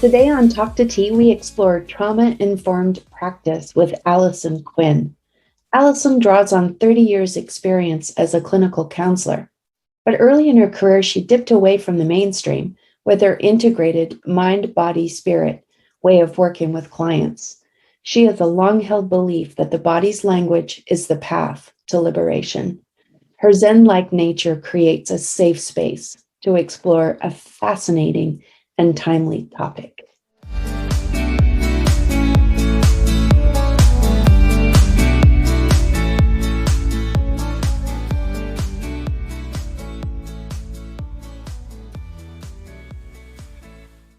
Today on Talk to Tea, we explore trauma-informed practice with Alyson Quinn. Alyson draws on 30 years' experience as a clinical counselor, but early in her career, she dipped away from the mainstream with her integrated mind-body-spirit way of working with clients. She has a long-held belief that the body's language is the path to liberation. Her Zen-like nature creates a safe space to explore a fascinating and timely topic.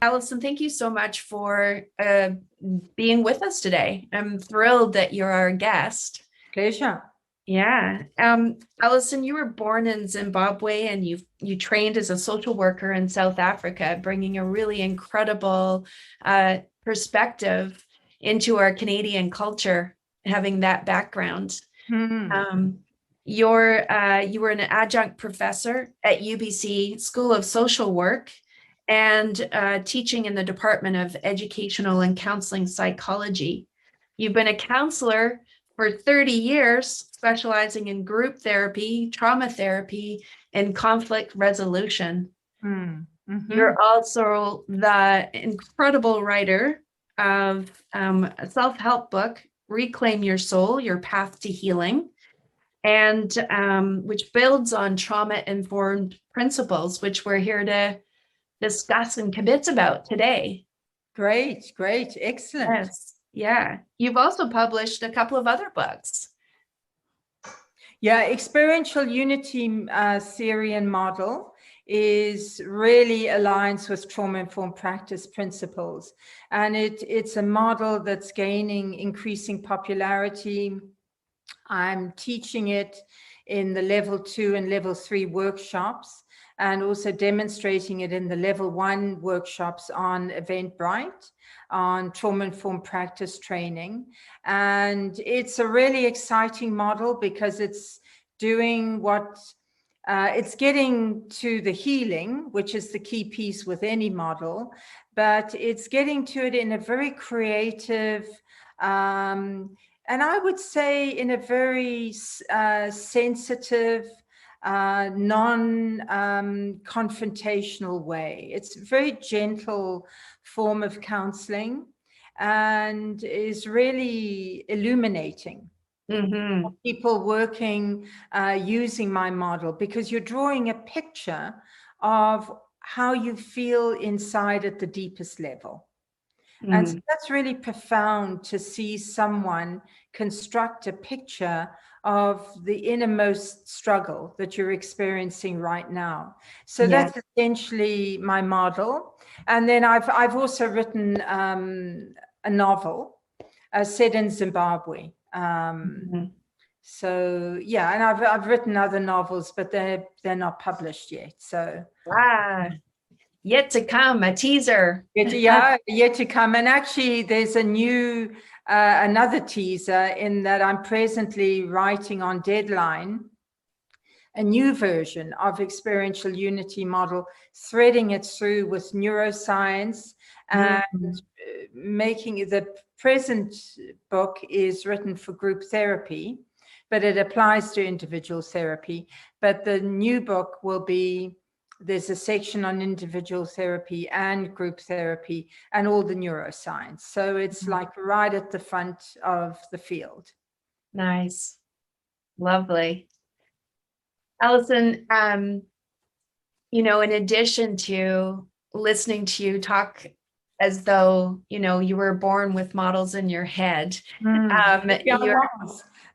Alyson, thank you so much for being with us today. I'm thrilled that you're our guest. Pleasure. Yeah. Alyson, you were born in Zimbabwe and you trained as a social worker in South Africa, bringing a really incredible perspective into our Canadian culture, having that background. You were an adjunct professor at UBC School of Social Work and teaching in the Department of Educational and Counseling Psychology. You've been a counselor for 30 years, specializing in group therapy, trauma therapy, and conflict resolution. You're also the incredible writer of a self-help book, Reclaim Your Soul, Your Path to Healing, and which builds on trauma-informed principles, which we're here to discuss and convince about today. Great, excellent. Yes. Yeah. You've also published a couple of other books. Yeah, experiential unity theory and model is really aligns with trauma-informed practice principles. And it's a model that's gaining increasing popularity. I'm teaching it in the level 2 and level 3 workshops, and also demonstrating it in the level 1 workshops on Eventbrite, on trauma-informed practice training. And it's a really exciting model because it's doing what, it's getting to the healing, which is the key piece with any model, but it's getting to it in a very creative, and I would say in a very sensitive, non-confrontational way. It's a very gentle form of counseling and is really illuminating. People working using my model, because you're drawing a picture of how you feel inside at the deepest level. And so that's really profound to see someone construct a picture of the innermost struggle that you're experiencing right now. So that's essentially my model. And then I've also written a novel set in Zimbabwe. So yeah, and I've written other novels, but they're not published yet. So yet to come, a teaser. Yet to come. And actually, there's a new, another teaser in that I'm presently writing on deadline a new version of experiential unity model, threading it through with neuroscience and making the present book is written for group therapy, but it applies to individual therapy. But the new book will be, there's a section on individual therapy and group therapy and all the neuroscience. So it's like right at the front of the field. Nice. Lovely. Alyson, you know, in addition to listening to you talk as though, you know, you were born with models in your head. Maybe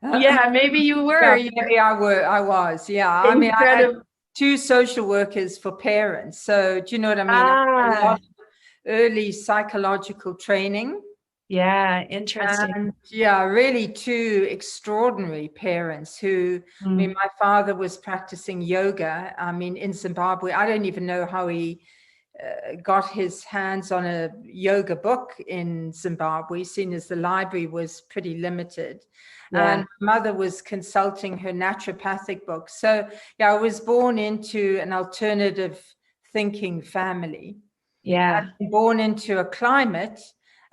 maybe you were. Maybe I was. Yeah. I mean, I had 2 social workers for parents. So do you know what I mean? A lot of early psychological training. Yeah, interesting. And yeah, really 2 extraordinary parents who, I mean, my father was practicing yoga. I mean, in Zimbabwe, I don't even know how he got his hands on a yoga book in Zimbabwe, seeing as the library was pretty limited. And my mother was consulting her naturopathic book. So yeah, I was born into an alternative thinking family. Yeah. Born into a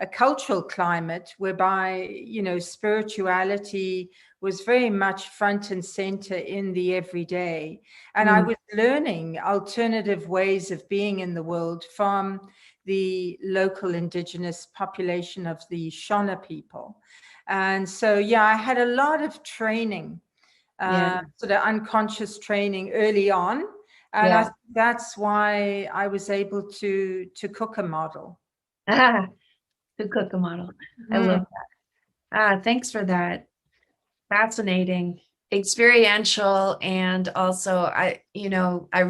cultural climate whereby, spirituality was very much front and center in the everyday. And I Mm. was learning alternative ways of being in the world from the local indigenous population of the Shona people. And so, yeah, I had a lot of training, Yeah. sort of unconscious training early on. And I Yeah. think that's why I was able to cook a model. Ah, the cookie model. I love Mm. that. Thanks for that. Fascinating. Experiential, and also I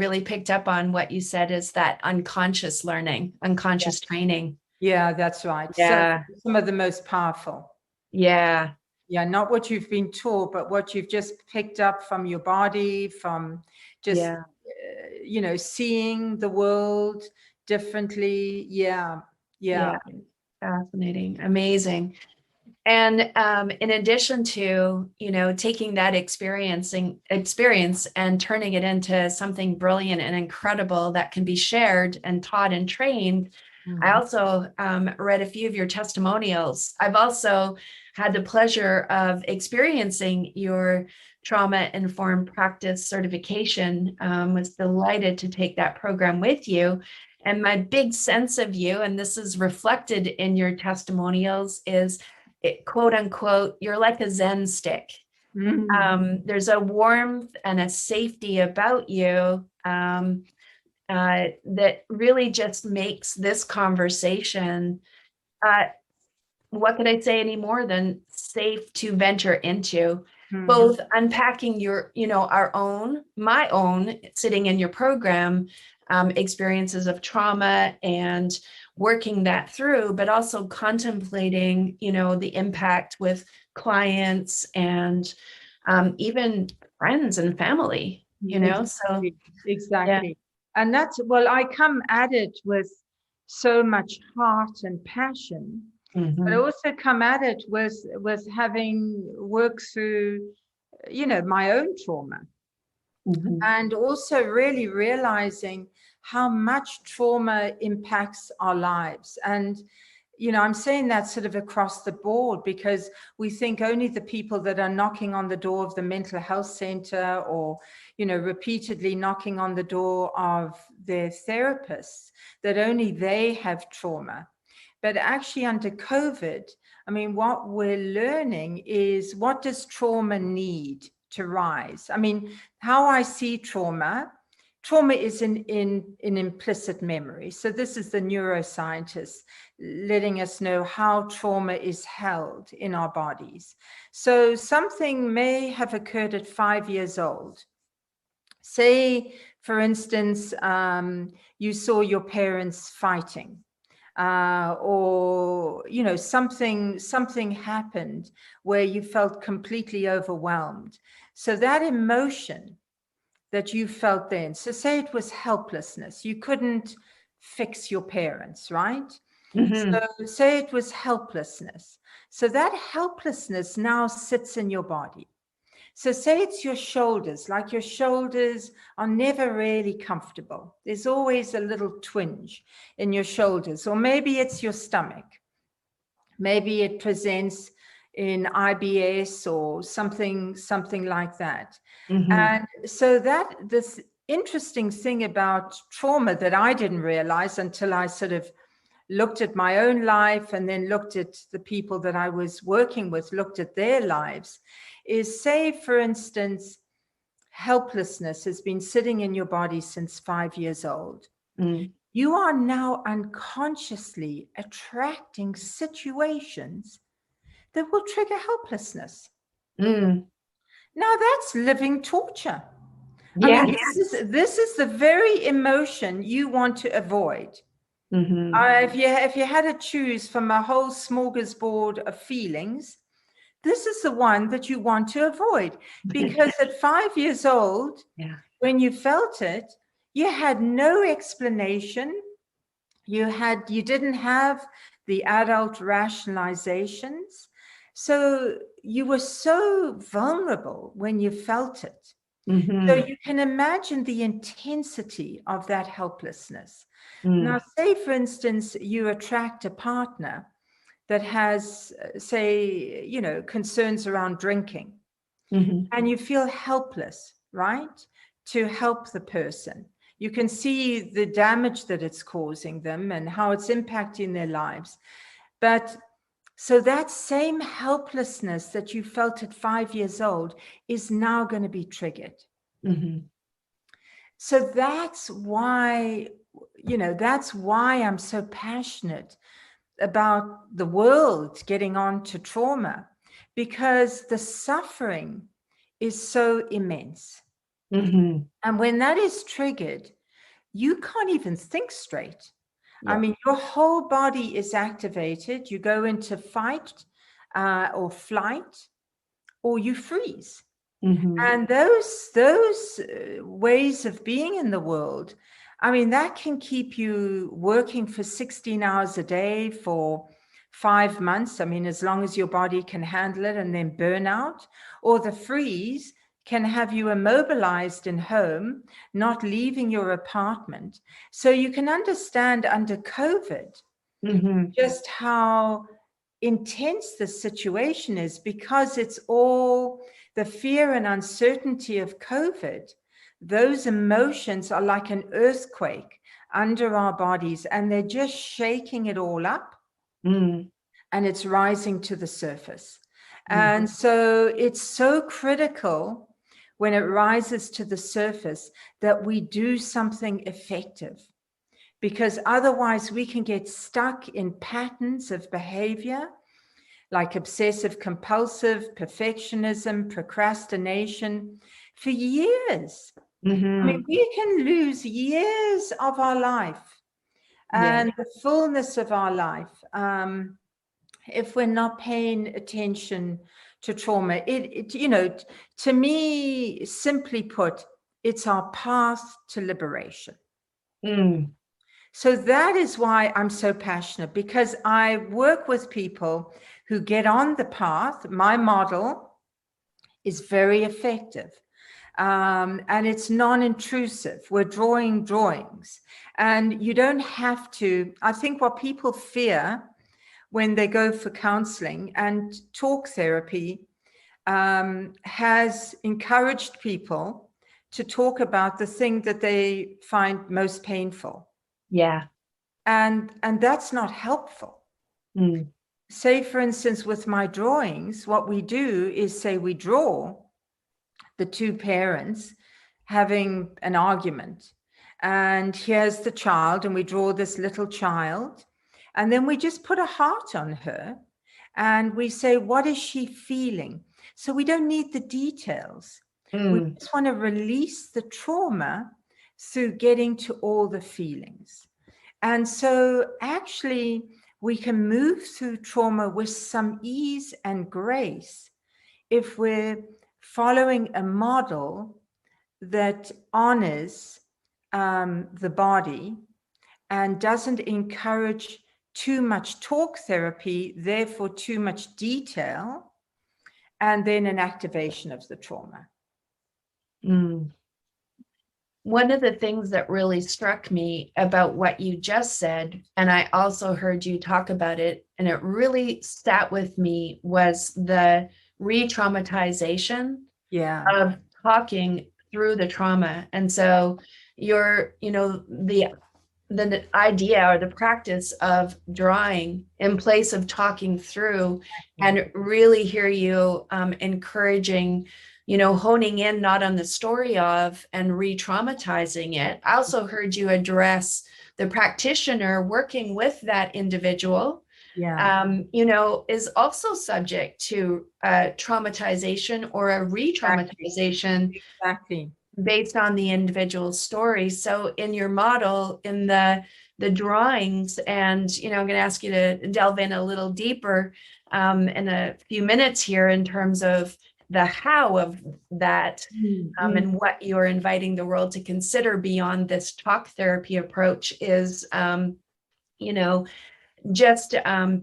really picked up on what you said is that unconscious learning, unconscious training. Yeah, that's right. So Yeah. some of the most powerful. Yeah. Yeah, not what you've been taught, but what you've just picked up from your body, from just, Yeah. seeing the world differently. Yeah, yeah. Yeah. Fascinating. Amazing. And in addition to, taking that experience and turning it into something brilliant and incredible that can be shared and taught and trained, I Mhm. also read a few of your testimonials. I've also had the pleasure of experiencing your trauma-informed practice certification. Was delighted to take that program with you. And my big sense of you, and this is reflected in your testimonials, is quote unquote, you're like a Zen stick. Mhm. There's a warmth and a safety about you that really just makes this conversation, uh, what can I say any more than safe to venture into, Mhm. both unpacking my own sitting in your program, experiences of trauma and working that through, but also contemplating, the impact with clients and even friends and family, so Exactly. yeah. Exactly. And that's, well, I come at it with so much heart and passion, but I Mhm. also come at it with having worked through, my own trauma, Mhm. and also really realizing how much trauma impacts our lives. And I'm saying that sort of across the board, because we think only the people that are knocking on the door of the mental health center, or repeatedly knocking on the door of their therapists, that only they have trauma. But actually, under COVID, I mean, what we're learning is, what does trauma need to rise? I mean, how I see trauma is in implicit memory. So this is the neuroscientists letting us know how trauma is held in our bodies. So something may have occurred at 5 years old. Say, for instance, you saw your parents fighting, or something happened where you felt completely overwhelmed. So that emotion that you felt then, so say it was helplessness, you couldn't fix your parents, right? Mhm. So say it was helplessness, so that helplessness now sits in your body. So say it's your shoulders, like your shoulders are never really comfortable. There's always a little twinge in your shoulders, or maybe it's your stomach. Maybe it presents in IBS or something like that. Mhm. And so that this interesting thing about trauma that I didn't realize until I sort of looked at my own life, and then looked at the people that I was working with, looked at their lives, is, say, for instance, helplessness has been sitting in your body since 5 years old. Mm. You are now unconsciously attracting situations that will trigger helplessness. Mm. Now that's living torture. I mean, Yes. this is the very emotion you want to avoid. Mhm. If you had to choose from a whole smorgasbord of feelings, this is the one that you want to avoid, because at 5 years old, Yeah. when you felt it, you had no explanation. You didn't have the adult rationalizations. So you were so vulnerable when you felt it. So Mm-hmm. you can imagine the intensity of that helplessness. Now, Mm. say, for instance, you attract a partner that has, say, concerns around drinking, Mm-hmm. and you feel helpless, right, to help the person. You can see the damage that it's causing them and how it's impacting their lives. But so that same helplessness that you felt at 5 years old is now going to be triggered. Mm-hmm. So that's why, I'm so passionate about the world getting on to trauma, because the suffering is so immense. Mm-hmm. And when that is triggered, you can't even think straight. I Yeah. mean, your whole body is activated. You go into fight or flight, or you freeze. Mm-hmm. And those ways of being in the world, I mean, that can keep you working for 16 hours a day for 5 months. I mean, as long as your body can handle it, and then burnout. Or the freeze can have you immobilized in home, not leaving your apartment. So you can understand under COVID Mm-hmm. just how intense the situation is, because it's all the fear and uncertainty of COVID. Those emotions are like an earthquake under our bodies, and they're just shaking it all up, Mm. and it's rising to the surface. Mm. And so it's so critical when it rises to the surface that we do something effective, because otherwise we can get stuck in patterns of behavior like obsessive compulsive, perfectionism, procrastination for years. I mean, Mm-hmm. we can lose years of our life Yeah. and the fullness of our life if we're not paying attention to trauma. To me, simply put, it's our path to liberation. Mm. So that is why I'm so passionate, because I work with people who get on the path. My model is very effective. And it's non-intrusive. We're drawing drawings, and you don't have to. I think what people fear when they go for counseling and talk therapy has encouraged people to talk about the thing that they find most painful. Yeah. And that's not helpful. Mm. Say, for instance, with my drawings, what we do is say we draw the two parents having an argument. And here's the child, and we draw this little child. And then we just put a heart on her and we say, what is she feeling? So we don't need the details. We Mm. just want to release the trauma through getting to all the feelings. And so actually, we can move through trauma with some ease and grace if we're following a model that honors the body and doesn't encourage too much talk therapy, therefore too much detail, and then an activation of the trauma. Mm. One of the things that really struck me about what you just said, and I also heard you talk about it, and it really sat with me, was the re-traumatization Yeah, of talking through the trauma. And so the idea or the practice of drawing in place of talking through, and really hear you encouraging, honing in not on the story of and re-traumatizing it. I also heard you address the practitioner working with that individual, yeah, is also subject to traumatization or a re-traumatization exactly. based on the individual's story. So in your model, in the drawings, and I'm going to ask you to delve in a little deeper in a few minutes here in terms of the how of that, Mm-hmm. and what you're inviting the world to consider beyond this talk therapy approach is, you know, just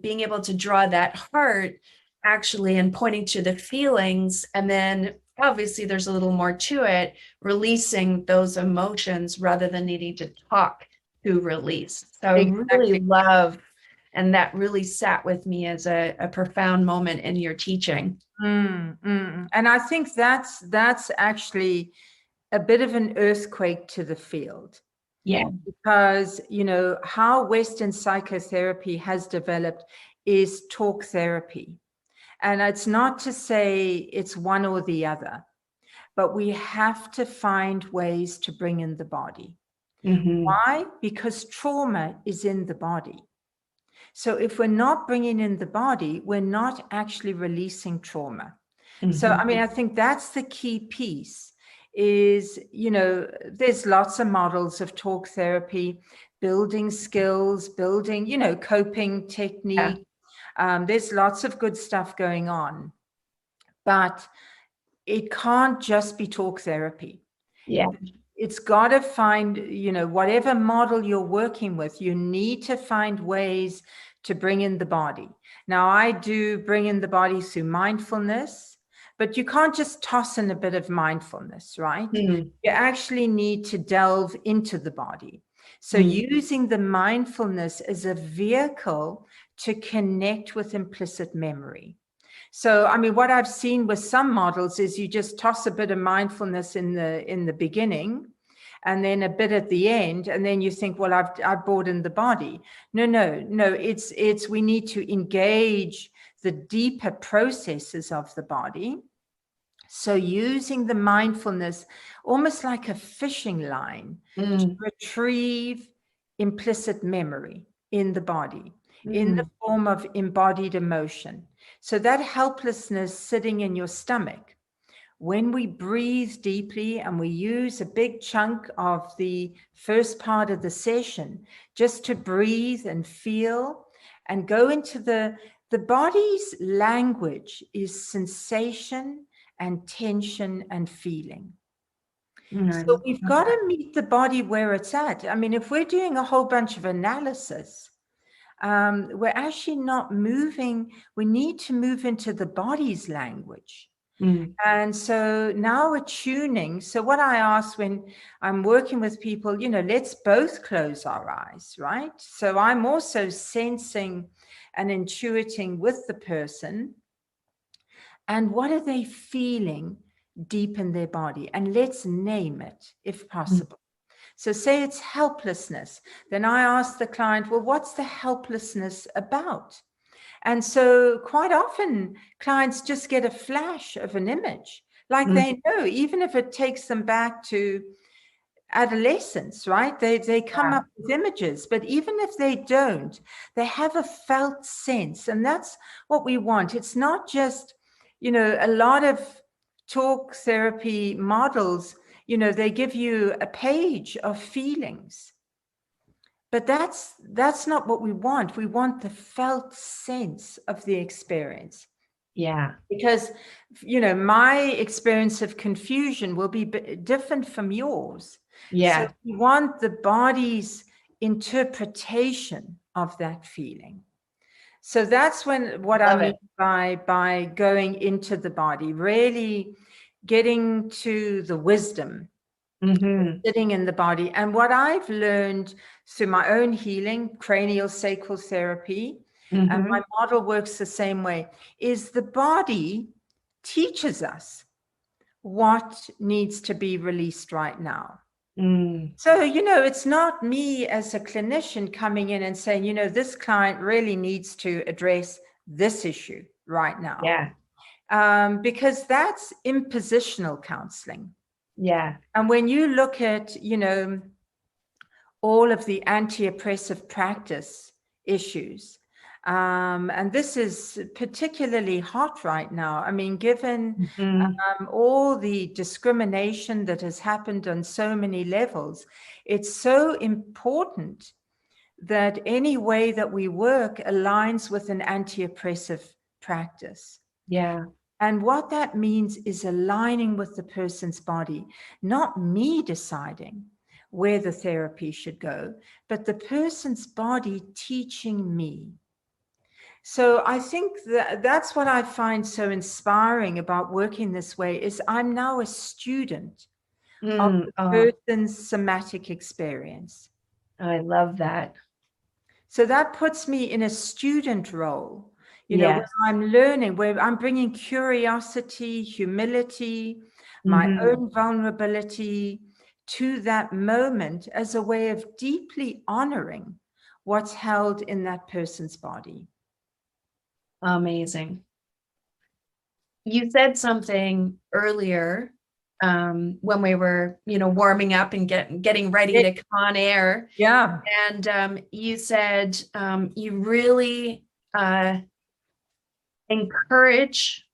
being able to draw that heart actually, and pointing to the feelings, and then obviously there's a little more to it, releasing those emotions rather than needing to talk to release. So I really Exactly. love, and that really sat with me as a profound moment in your teaching. And I think that's actually a bit of an earthquake to the field, Yeah. because how Western psychotherapy has developed is talk therapy. And it's not to say it's one or the other, but we have to find ways to bring in the body. Mm-hmm. Why? Because trauma is in the body. So if we're not bringing in the body, we're not actually releasing trauma. So, I mean, I think that's the key piece is, there's lots of models of talk therapy, building skills, building, coping Yeah. technique. There's lots of good stuff going on, but it can't just be talk therapy. Yeah. It's got to find, whatever model you're working with, you need to find ways to bring in the body. Now, I do bring in the body through mindfulness, but you can't just toss in a bit of mindfulness, right? Mm. You actually need to delve into the body. So Mm. using the mindfulness as a vehicle to connect with implicit memory. So, I mean, what I've seen with some models is you just toss a bit of mindfulness in the beginning, and then a bit at the end, and then you think, well, I've brought in the body. No. It's we need to engage the deeper processes of the body. So using the mindfulness almost like a fishing line to Mm. retrieve implicit memory in the body, in the Mm. form of embodied emotion. So that helplessness sitting in your stomach, when we breathe deeply and we use a big chunk of the first part of the session just to breathe and feel and go into the body's language is sensation and tension and feeling. So Mm. we've got to meet the body where it's at. I mean, if we're doing a whole bunch of analysis, we're actually not moving. We need to move into the body's language. Mm. And so now we're tuning. So what I ask when I'm working with people, let's both close our eyes, right? So I'm also sensing and intuiting with the person. And what are they feeling deep in their body? And let's name it if Mm. possible. So say it's helplessness. Then I ask the client, well, what's the helplessness about? And so quite often clients just get a flash of an image, like Mm. they know, even if it takes them back to adolescence, right? They come Yeah. up with images, but even if they don't, they have a felt sense. And that's what we want. It's not just, a lot of talk therapy models, they give you a page of feelings. But that's not what we want. We want the felt sense of the experience. Yeah. Because, my experience of confusion will be different from yours. So Yeah. we want the body's interpretation of that feeling. So that's what I Love mean it. by going into the body, really getting to the wisdom Mm-hmm. sitting in the body. And what I've learned through my own healing, cranial sacral therapy, and Mm-hmm. my model works the same way, is the body teaches us what needs to be released right now. Mm. So, it's not me as a clinician coming in and saying, this client really needs to address this issue right now. Yeah. Because that's impositional counseling. Yeah. And when you look at, all of the anti-oppressive practice issues. And this is particularly hot right now. I mean, given Mm-hmm. all the discrimination that has happened on so many levels, it's so important that any way that we work aligns with an anti-oppressive practice. Yeah. And what that means is aligning with the person's body, not me deciding where the therapy should go, but the person's body teaching me. So I think that that's what I find so inspiring about working this way is I'm now a student of Mm, the oh, person's somatic experience. I love that. So that puts me in a student role, where Yes. I'm learning, where I'm bringing curiosity, humility, my Hmm. own vulnerability to that moment as a way of deeply honoring what's held in that person's body. Amazing. You said something earlier, when we were, warming up and getting ready Yeah. to come on air. Yeah, And you said you really encourage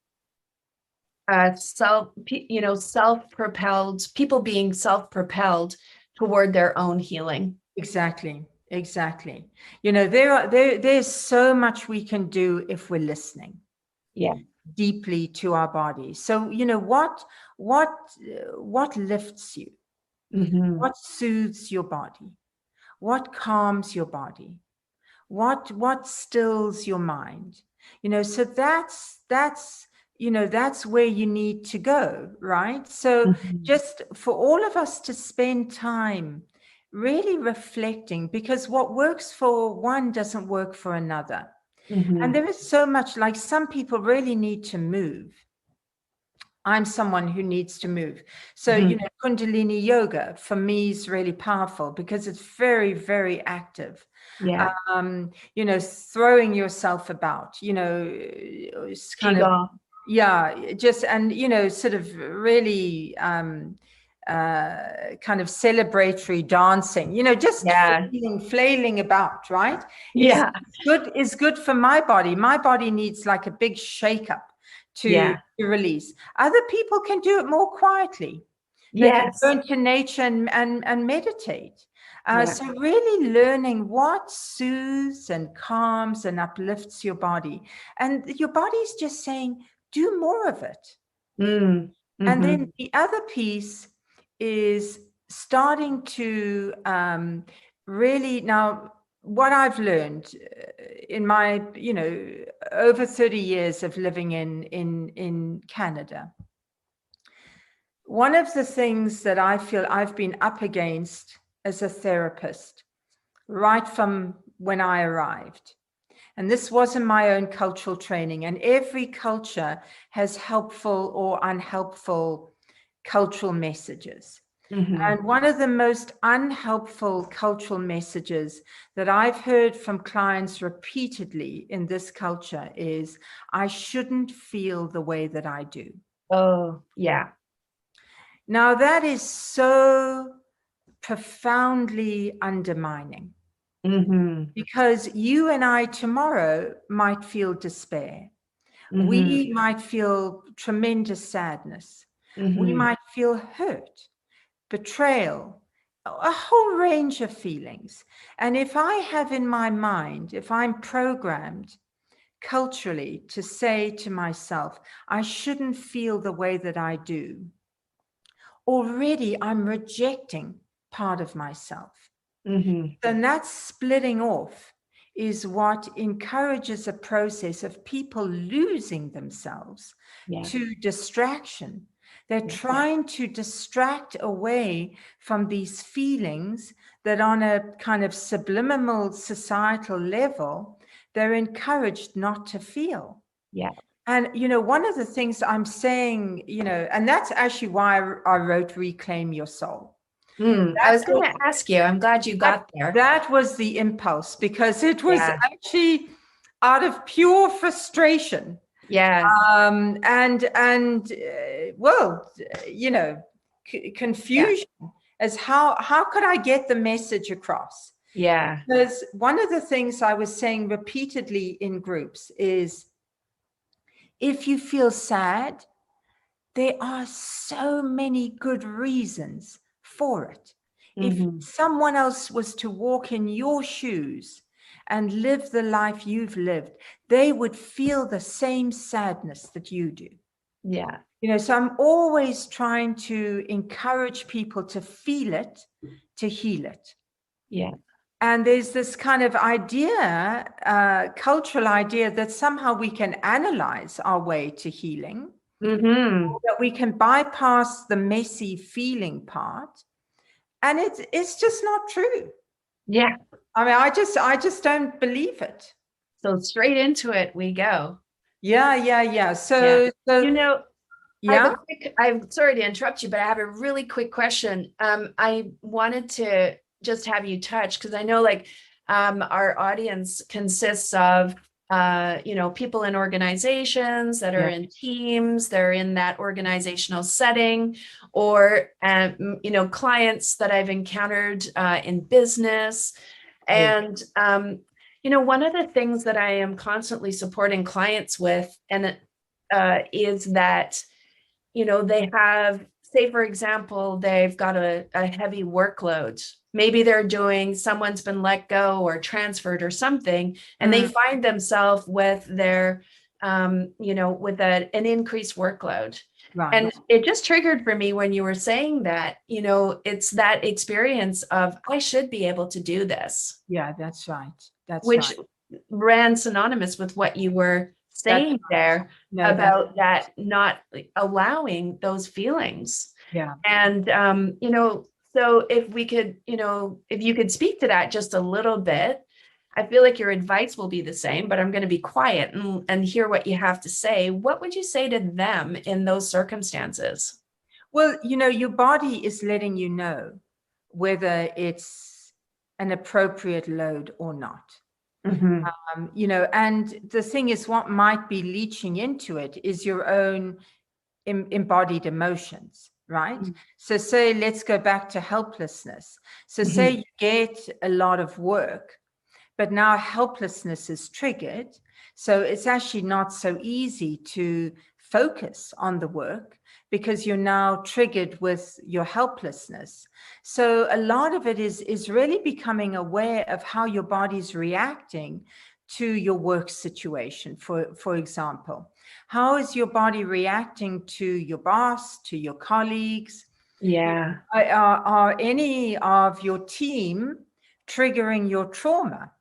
self-propelled people being self-propelled toward their own healing. exactly. Exactly. There's so much we can do if we're listening Yeah. deeply to our bodies. So, what lifts you? Hmm. What soothes your body? What calms your body? What stills your mind? So that's where you need to go, right? So Hmm. just for all of us to spend time really reflecting, because what works for one doesn't work for another. And Hmm. there is so much, like, some people really need to move. I'm someone who needs to move. So, Hmm. Kundalini yoga for me is really powerful because it's very, very active. Yeah. Throwing yourself about, it's kind of, Qigong. yeah, just, and, sort of really kind of celebratory dancing, just Yeah. flailing about, right? Is Yeah. good for my body. My body needs like a big shake up to Yeah. release. Other people can do it more quietly. They can go Yes. into nature and meditate. Yeah. So really learning what soothes and calms and uplifts your body. And your body's just saying, do more of it. Mm. And then Hmm. the other piece is starting to really now, what I've learned in my, over 30 years of living in Canada. One of the things that I feel I've been up against as a therapist right from when I arrived, and this wasn't my own cultural training, and every culture has helpful or unhelpful cultural messages. Hmm. And one of the most unhelpful cultural messages that I've heard from clients repeatedly in this culture is, I shouldn't feel the way that I do. Oh, yeah. Now, that is so profoundly undermining, Hmm. because you and I tomorrow might feel despair. Hmm. We might feel tremendous sadness. We Hmm. might feel hurt, betrayal, a whole range of feelings. And if I have in my mind, if I'm programmed culturally to say to myself, I shouldn't feel the way that I do, already I'm rejecting part of myself. Hmm. And that splitting off is what encourages a process of people losing themselves Yeah. to distraction. They're Yeah. trying to distract away from these feelings that, on a kind of subliminal societal level, they're encouraged not to feel. Yeah. And, one of the things I'm saying, and that's actually why I wrote Reclaim Your Soul. I was going to ask you, I'm glad you That, got there. that was the impulse, because it was Yeah. actually out of pure frustration, Yeah. well, Yeah. confusion as how could I get the message across? Yeah. Because one of the things I was saying repeatedly in groups is, if you feel sad, there are so many good reasons for it. If Hmm. someone else was to walk in your shoes and live the life you've lived, they would feel the same sadness that you do. Yeah. So I'm always trying to encourage people to feel it, to heal it. Yeah. And there's this kind of idea, cultural idea, that somehow we can analyze our way to healing, that we can bypass the messy feeling part. And it's just not true. Yeah. I mean, I just don't believe it. So straight into it we go. Yeah. Yeah. So You know, yeah. I'm sorry to interrupt you, but I have a really quick question. I wanted to just have you touch because I know like our audience consists of people in organizations that are Yeah. in teams, they're in that organizational setting, or clients that I've encountered in business. Yeah. And one of the things that I am constantly supporting clients with, and is that they have, say, for example, they've got a heavy workload. Maybe someone's been let go or transferred or something, and they find themselves with an increased workload. Right. And it just triggered for me when you were saying that, it's that experience of, I should be able to do this, Yeah, that's right. That's which right. ran synonymous with what you were That's saying right. there No, that's about that not allowing those feelings. yeah. And so if you could speak to that just a little bit, I feel like your advice will be the same, but I'm going to be quiet and hear what you have to say. What would you say to them in those circumstances? Well, your body is letting you know whether it's an appropriate load or not. Mm-hmm. And the thing is, what might be leaching into it is your own embodied emotions, right? So say, let's go back to helplessness. So say Mm-hmm. you get a lot of work, but now helplessness is triggered. So it's actually not so easy to focus on the work because you're now triggered with your helplessness. So a lot of it is really becoming aware of how your body's reacting to your work situation. For example, how is your body reacting to your boss, to your colleagues? Yeah. Are any of your team triggering your trauma?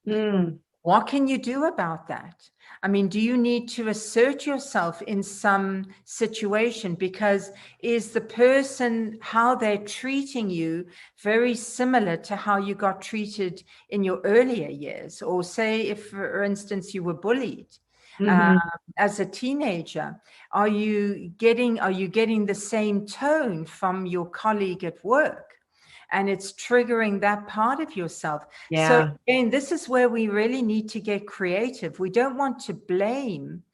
Mm. What can you do about that? I mean, do you need to assert yourself in some situation? Because is the person, how they're treating you, very similar to how you got treated in your earlier years? Or say, if, for instance, you were bullied Mm-hmm. as a teenager, are you getting the same tone from your colleague at work? And it's triggering that part of yourself. So Yeah. again, this is where we really need to get creative. We don't want to blame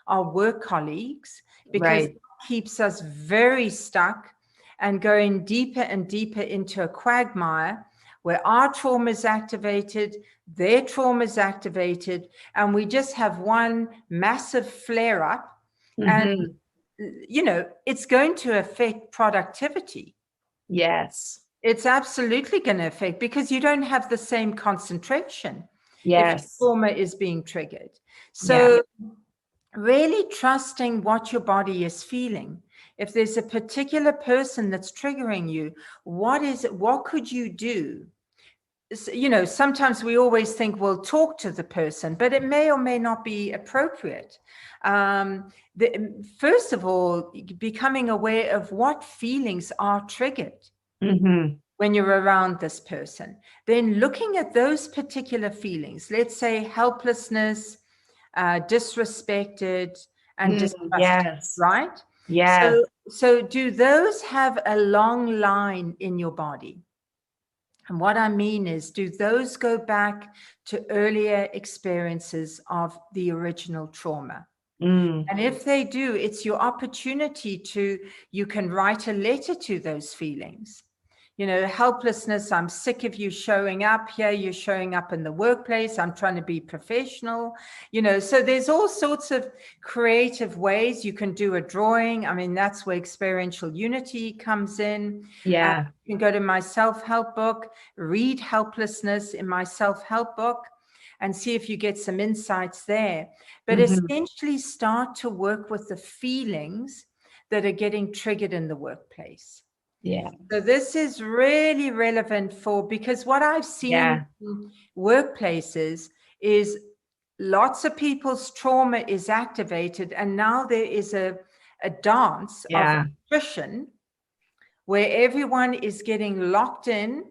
our work colleagues because it Right. keeps us very stuck and going deeper and deeper into a quagmire where our trauma is activated, their trauma is activated, and we just have one massive flare up. And, Mm-hmm. it's going to affect productivity. Yes. It's absolutely going to affect because you don't have the same concentration if your Yes. trauma is being triggered. Yeah. So really trusting what your body is feeling. If there's a particular person that's triggering you, what could you do? Sometimes we always think we'll talk to the person, but it may or may not be appropriate. First of all, becoming aware of what feelings are triggered Mm-hmm. when you're around this person, then looking at those particular feelings, let's say helplessness, disrespected, and distrusted, Yes. right? Yes. So do those have a long line in your body? And what I mean is, do those go back to earlier experiences of the original trauma? Mm. And if they do, it's your opportunity you can write a letter to those feelings. Helplessness, I'm sick of you showing up here. You're showing up in the workplace. I'm trying to be professional. So there's all sorts of creative ways. You can do a drawing. I mean, that's where experiential unity comes in. Yeah. You can go to my self-help book, read Helplessness in my self-help book, and see if you get some insights there. But Mm-hmm. essentially start to work with the feelings that are getting triggered in the workplace. Yeah. So this is really relevant because what I've seen Yeah. in workplaces is lots of people's trauma is activated, and now there is a dance of Yeah. attrition where everyone is getting locked in.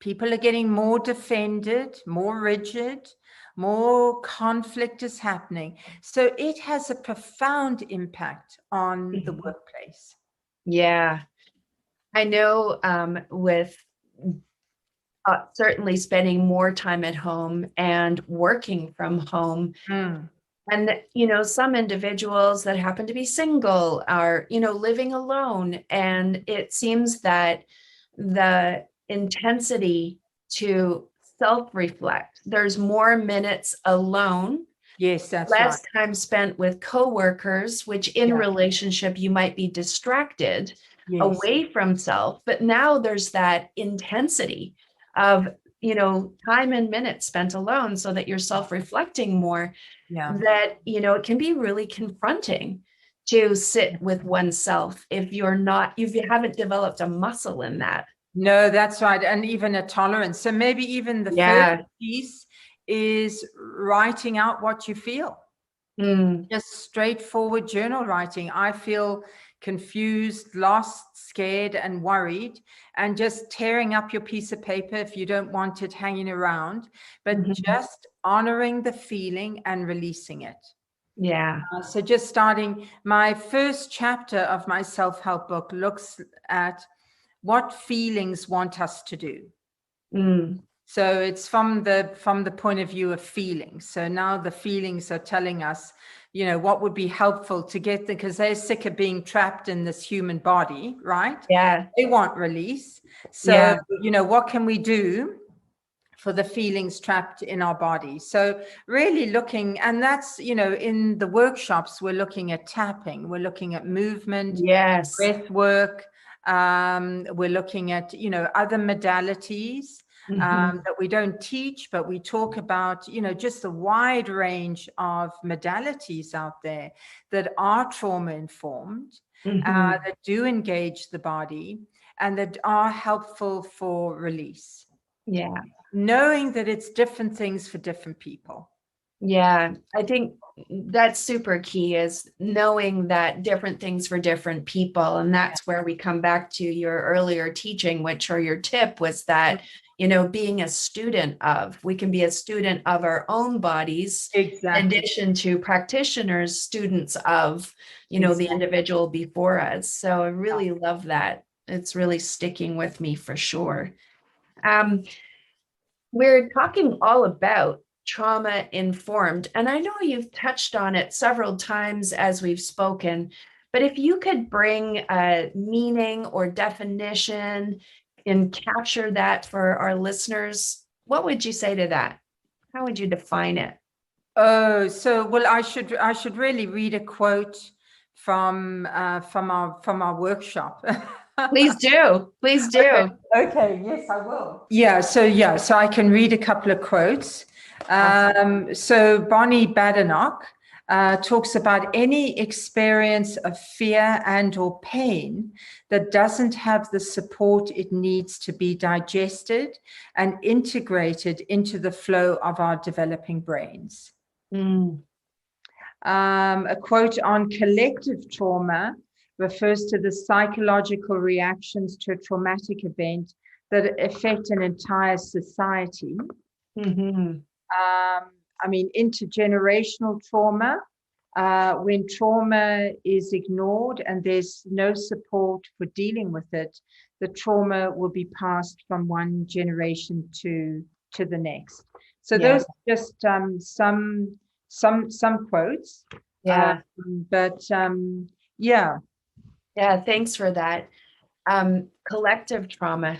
People are getting more defended, more rigid, more conflict is happening. So it has a profound impact on the Mhm. workplace. Yeah. I know with certainly spending more time at home and working from home. Mm. And, some individuals that happen to be single are, living alone. And it seems that the intensity to self-reflect, there's more minutes alone, Yes, that's right. less time spent with coworkers, which in Yeah. relationship you might be distracted Yes. away from self. But now there's that intensity of, time and minutes spent alone so that you're self-reflecting more, Yeah. that, it can be really confronting to sit with oneself if if you haven't developed a muscle in that. No, that's right. And even a tolerance. So maybe even the first Yeah. piece is writing out what you feel. Mm. Just straightforward journal writing. I feel confused, lost, scared, and worried. And just tearing up your piece of paper if you don't want it hanging around, but Mhm. just honoring the feeling and releasing it. Yeah. So just starting, my first chapter of my self-help book looks at what feelings want us to do. Mm. So it's from the point of view of feelings. So now the feelings are telling us, what would be helpful to get them, because they're sick of being trapped in this human body, right? Yeah. They want release. So, Yeah. what can we do for the feelings trapped in our body? So really looking, and that's, in the workshops, we're looking at tapping, we're looking at movement, Yes. breath work. We're looking at, other modalities Mhm. that we don't teach, but we talk about, just a wide range of modalities out there that are trauma informed, Mhm. that do engage the body, and that are helpful for release, Yeah. knowing that it's different things for different people. Yeah, I think that's super key, is knowing that different things for different people. And that's where we come back to your earlier teaching, which, or your tip was that, being a student of, we can be a student of our own bodies, in Exactly. addition to practitioners, students of, the Exactly. individual before us. So I really love that. It's really sticking with me for sure. Um, we're talking all about trauma informed, and I know you've touched on it several times as we've spoken, but if you could bring a meaning or definition and capture that for our listeners, what would you say to that? How would you define it? Oh, so well, I should really read a quote from our workshop. Please do. Please do. Okay, yes, I will. Yeah, so I can read a couple of quotes. Awesome. So Bonnie Badenoch talks about any experience of fear and or pain that doesn't have the support it needs to be digested and integrated into the flow of our developing brains. Mm. A quote on collective trauma refers to the psychological reactions to a traumatic event that affect an entire society. Mhm. I mean, intergenerational trauma, when trauma is ignored and there's no support for dealing with it, the trauma will be passed from one generation to the next. So Yeah. those are just some quotes, um, Yeah. but yeah. Yeah. Thanks for that. Collective trauma.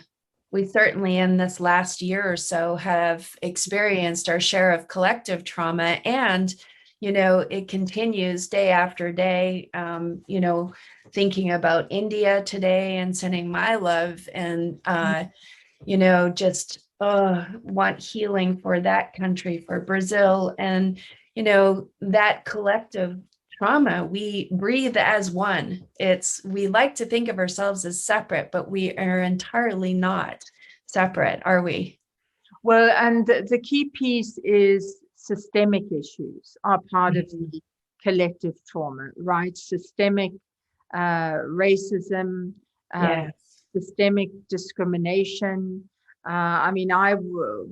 We certainly in this last year or so have experienced our share of collective trauma, and it continues day after day. Thinking about India today and sending my love, and just want healing for that country, for Brazil, and that collective trauma, we breathe as one. We like to think of ourselves as separate, but we are entirely not separate, are we? Well, and the key piece is systemic issues are part of Mhm. the collective trauma, right? Systemic racism, uh, Yes. systemic discrimination. I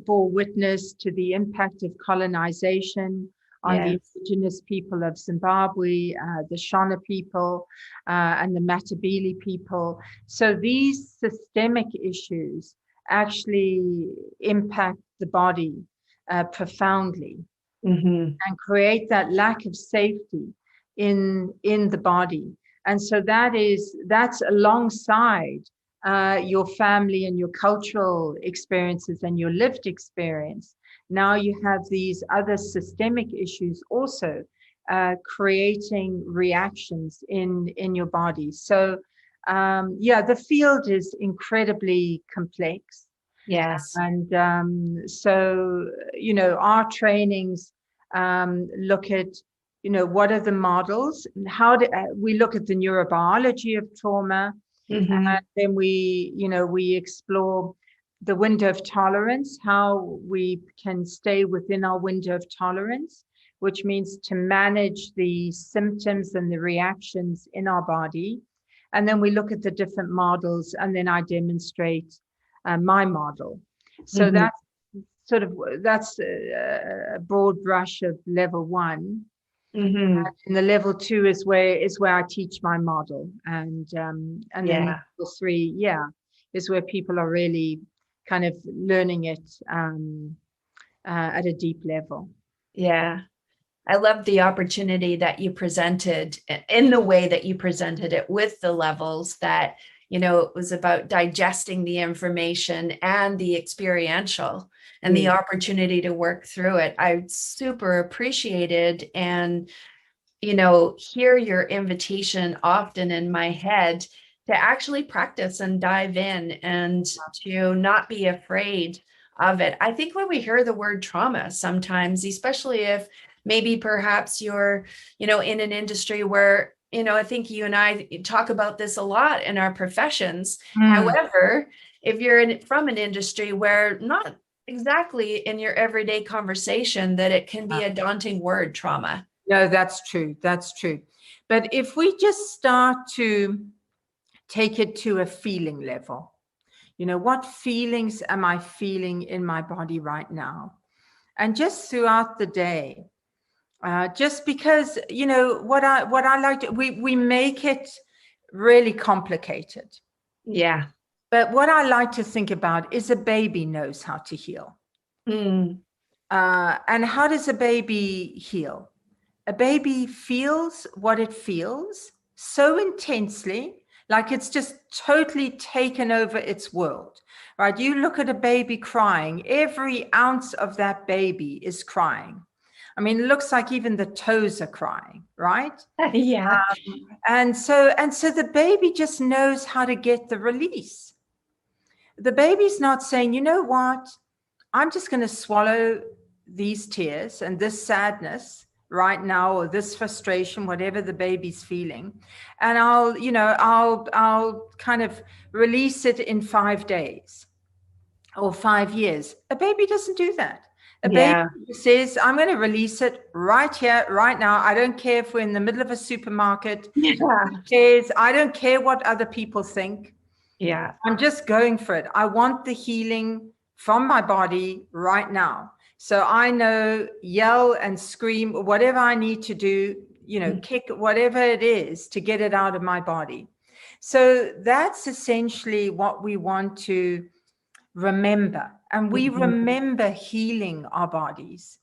bore witness to the impact of colonization on the Yes. indigenous people of Zimbabwe, the Shona people, and the Matabele people. So these systemic issues actually impact the body profoundly Hmm. and create that lack of safety in the body. And so that's alongside your family and your cultural experiences and your lived experience. Now you have these other systemic issues also creating reactions in your body. So the field is incredibly complex. Yes. And so, our trainings look at, what are the models? How do we look at the neurobiology of trauma? Hmm. And then we explore the window of tolerance, how we can stay within our window of tolerance, which means to manage the symptoms and the reactions in our body. And then we look at the different models, and then I demonstrate my model. So Hmm. that's a broad brush of level one. Hmm. And the level two is where I teach my model, and then Yeah. level three, is where people are really kind of learning it at a deep level. Yeah. I love the opportunity that you presented in the way that you presented it with the levels that, it was about digesting the information and the experiential and the Yeah. opportunity to work through it. I super appreciated and hear your invitation often in my head to actually practice and dive in and to not be afraid of it. I think when we hear the word trauma, sometimes, especially if maybe perhaps you're, in an industry where, I think you and I talk about this a lot in our professions. Mm. However, if you're from an industry where not exactly in your everyday conversation, that it can be a daunting word, trauma. No, that's true. That's true. But if we just start to take it to a feeling level, what feelings am I feeling in my body right now? And just throughout the day, just because, what I like to, we make it really complicated. Yeah. But what I like to think about is a baby knows how to heal. Mm. And how does a baby heal? A baby feels what it feels so intensely, like it's just totally taken over its world, right? You look at a baby crying, every ounce of that baby is crying. I mean, it looks like even the toes are crying, right? Yeah. And so the baby just knows how to get the release. The baby's not saying, you know what, I'm just going to swallow these tears and this sadness right now, or this frustration, whatever the baby's feeling, and I'll kind of release it in 5 days or 5 years. A baby doesn't do that. A baby Yeah. says, I'm going to release it right here, right now. I don't care if we're in the middle of a supermarket. Yeah. I don't care what other people think. Yeah. I'm just going for it. I want the healing from my body right now. So I know, yell and scream, whatever I need to do, kick, whatever it is to get it out of my body. So that's essentially what we want to remember. And we Mhm. remember healing our bodies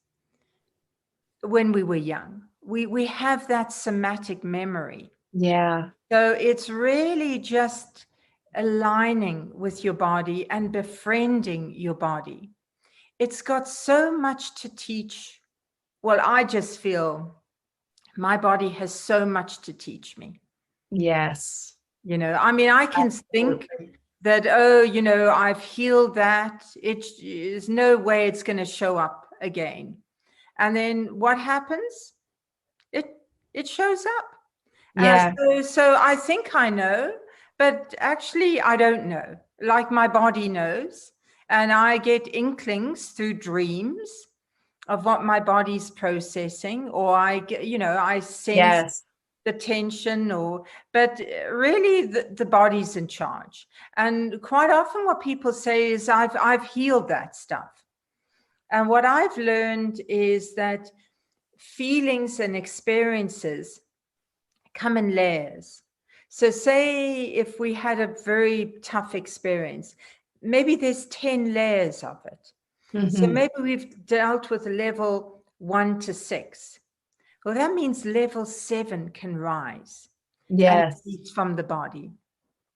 when we were young. We have that somatic memory. Yeah. So it's really just aligning with your body and befriending your body. It's got so much to teach. Well, I just feel my body has so much to teach me. Yes. I can think Absolutely. that, I've healed that. There's no way it's going to show up again. And then what happens? It it shows up. Yeah. So I think I know, but actually I don't know. Like my body knows, and I get inklings through dreams of what my body's processing, or I get, I sense Yes. the tension, but really the body's in charge. And quite often what people say is I've healed that stuff. And what I've learned is that feelings and experiences come in layers. So say if we had a very tough experience, maybe there's 10 layers of it. So Mm-hmm. maybe we've dealt with level 1 to 6. Well, that means level 7 can rise and Yes. release from the body.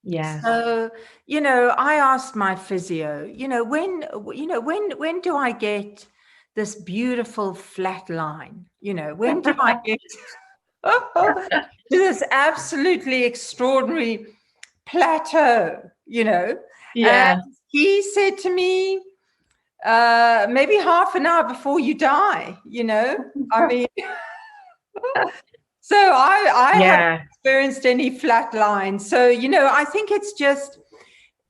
Yes. So, I asked my physio, when do I get this beautiful flat line? When do I get this absolutely extraordinary plateau, And Yeah. he said to me, maybe half an hour before you die, I mean, so I haven't Yeah. experienced any flat lines. So, I think it's just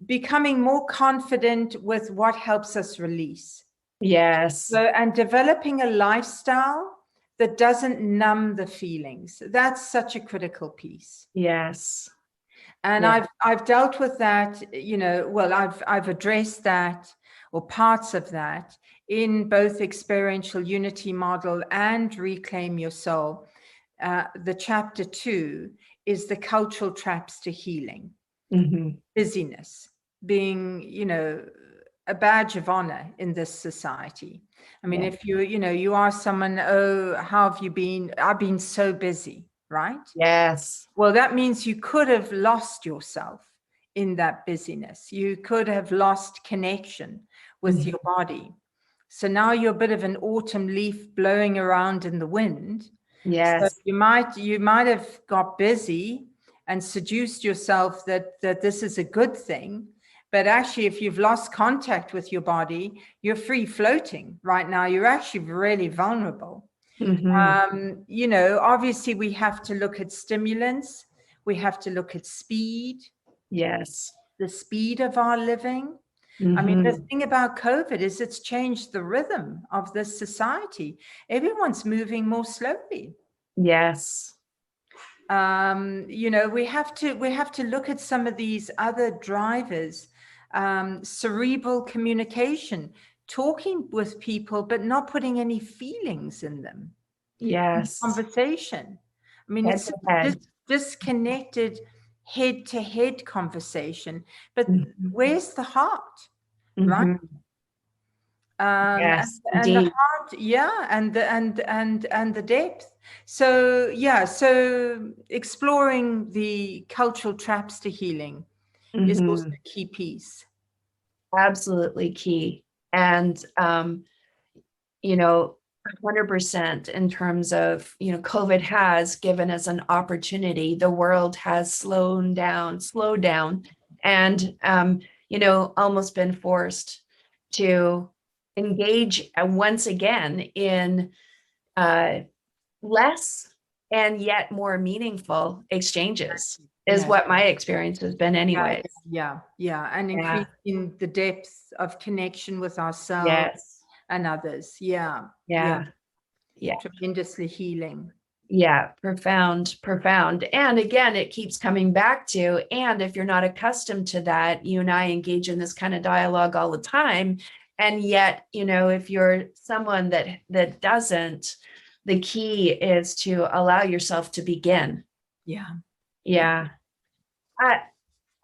becoming more confident with what helps us release. Yes. So, and developing a lifestyle that doesn't numb the feelings. That's such a critical piece. Yes. And Yeah. I've dealt with that, well, I've addressed that, or parts of that, in both experiential unity model and reclaim your soul. The chapter 2 is the cultural traps to healing. Mm-hmm. Busyness being, a badge of honor in this society. I mean, Yeah. if you ask someone, oh, how have you been? I've been so busy, right? Yes. Well, that means you could have lost yourself in that busyness. You could have lost connection with Mm-hmm. your body. So now you're a bit of an autumn leaf blowing around in the wind. So Yes. you might have got busy and seduced yourself that this is a good thing. But actually, if you've lost contact with your body, you're free floating right now. You're actually really vulnerable. Mm-hmm. Obviously we have to look at stimulants. We have to look at speed, Yes. the speed of our living. I mean, the Mm-hmm. thing about COVID is it's changed the rhythm of this society. Everyone's moving more slowly. Yes. We have to look at some of these other drivers, cerebral communication, talking with people, but not putting any feelings in them. Yes. Conversation. I mean, Head it's to this head. disconnected head-to-head conversation, but Mm-hmm. where's the heart, right? Mm-hmm. And, Yes, and the indeed. heart, yeah, and the depth. So yeah, so exploring the cultural traps to healing is also Mm-hmm. a key piece. Absolutely key. And you know, 100% in terms of, COVID has given us an opportunity. The world has slowed down, and, almost been forced to engage once again in uh, less and yet more meaningful exchanges, is Yeah, what my experience has been, yeah, anyways. yeah, and Yeah. increasing the depth of connection with ourselves Yes. and others. Yeah, yeah, Yeah. Yeah. tremendously healing. Yeah, profound, profound. And again, it keeps coming back to, and if you're not accustomed to that, you and I engage in this kind of dialogue all the time. And yet, if you're someone that doesn't, the key is to allow yourself to begin. Yeah, yeah. Yeah. At,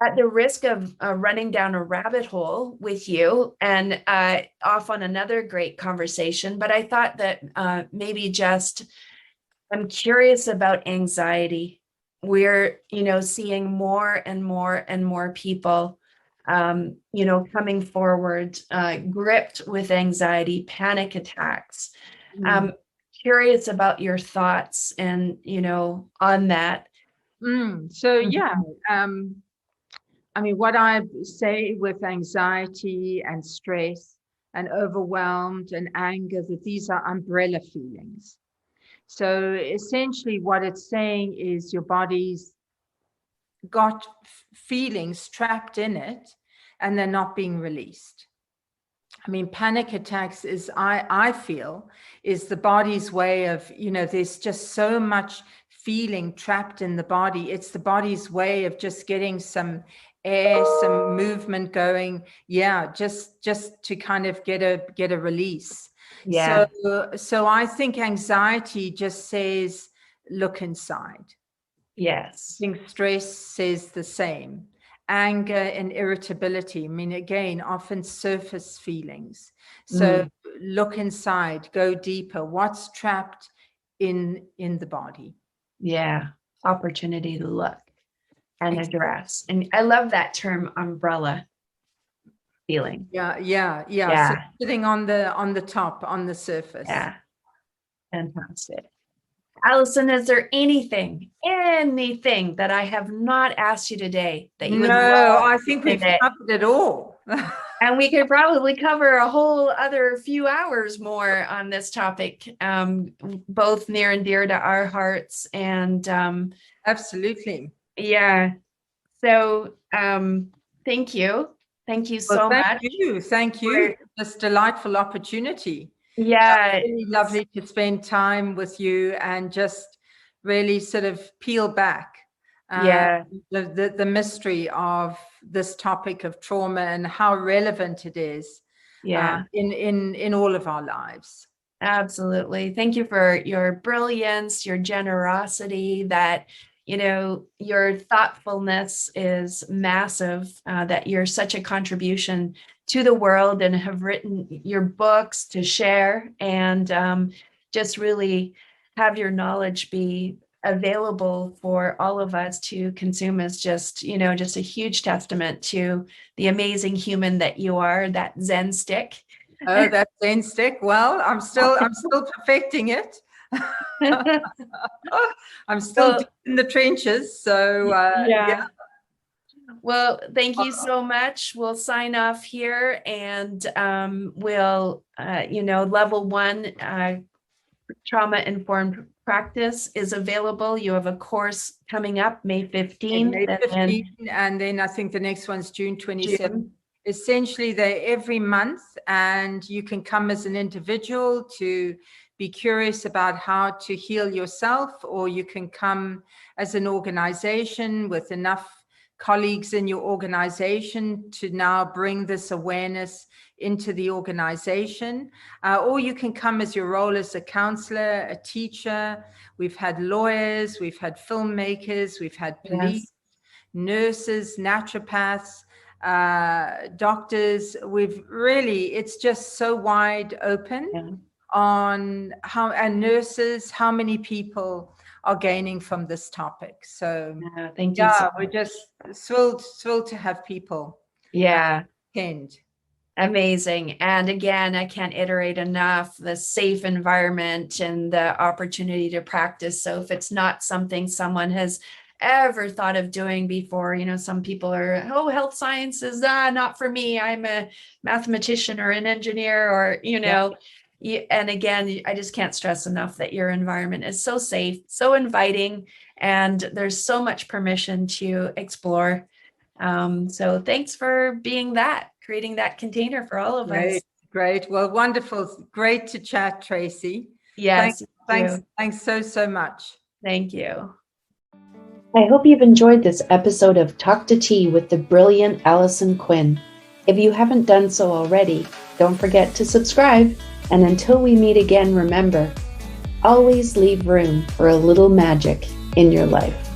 at the risk of running down a rabbit hole with you and off on another great conversation, but I thought that maybe just I'm curious about anxiety. We're, seeing more and more and more people, coming forward, gripped with anxiety, panic attacks. Mm. Um, Curious about your thoughts and, on that. So yeah, Mhm. I mean, what I say with anxiety and stress and overwhelmed and anger, that these are umbrella feelings. So essentially what it's saying is your body's got feelings trapped in it and they're not being released. I mean, panic attacks is, I feel, is the body's way of, there's just so much feeling trapped in the body. It's the body's way of just getting some air, some movement going. Yeah, just to kind of get a release. Yeah. So I think anxiety just says, look inside. Yes. I think stress says the same. Anger and irritability, I mean, again, often surface feelings. So look inside, go deeper. What's trapped in the body? Yeah. Opportunity to look and address. And I love that term, umbrella feeling. Yeah. So sitting on the top, on the surface. Yeah. Fantastic. Alyson, is there anything that I have not asked you today that you would love? I think we've covered it all. And we could probably cover a whole other few hours more on this topic, both near and dear to our hearts. And absolutely. Yeah. So thank you. Thank you so much. Thank you for this delightful opportunity. Yeah. It's really lovely to spend time with you and just really sort of peel back the mystery of this topic of trauma and how relevant it is in all of our lives. Absolutely. Thank you for your brilliance, your generosity, that, your thoughtfulness is massive, that you're such a contribution to the world and have written your books to share and just really have your knowledge be available for all of us to consume is just a huge testament to the amazing human that you are, that Zen stick. Oh, that Zen stick. Well, I'm still perfecting it. I'm still deep in the trenches. So yeah. Well, thank you so much. We'll sign off here and we'll, level 1 trauma-informed practice is available. You have a course coming up May 15th. May 15th, and then I think the next one's June 27th. Essentially, they're every month, and you can come as an individual to be curious about how to heal yourself, or you can come as an organization with enough colleagues in your organization to now bring this awareness into the organization, or you can come as your role as a counselor, a teacher. We've had lawyers, we've had filmmakers, we've had police, nurses, naturopaths, doctors. It's just so wide open on how, and nurses, how many people are gaining from this topic. So thank you. We're just thrilled to have people attend. Amazing. And again, I can't iterate enough the safe environment and the opportunity to practice. So if it's not something someone has ever thought of doing before, some people are, health sciences, not for me. I'm a mathematician or an engineer or, and again, I just can't stress enough that your environment is so safe, so inviting, and there's so much permission to explore. So thanks for being creating that container for all of us. Great. Well, wonderful. Great to chat, Tracy. Yes. Thanks so much. Thank you. I hope you've enjoyed this episode of Talk to Tea with the brilliant Alyson Quinn. If you haven't done so already, don't forget to subscribe. And until we meet again, remember, always leave room for a little magic in your life.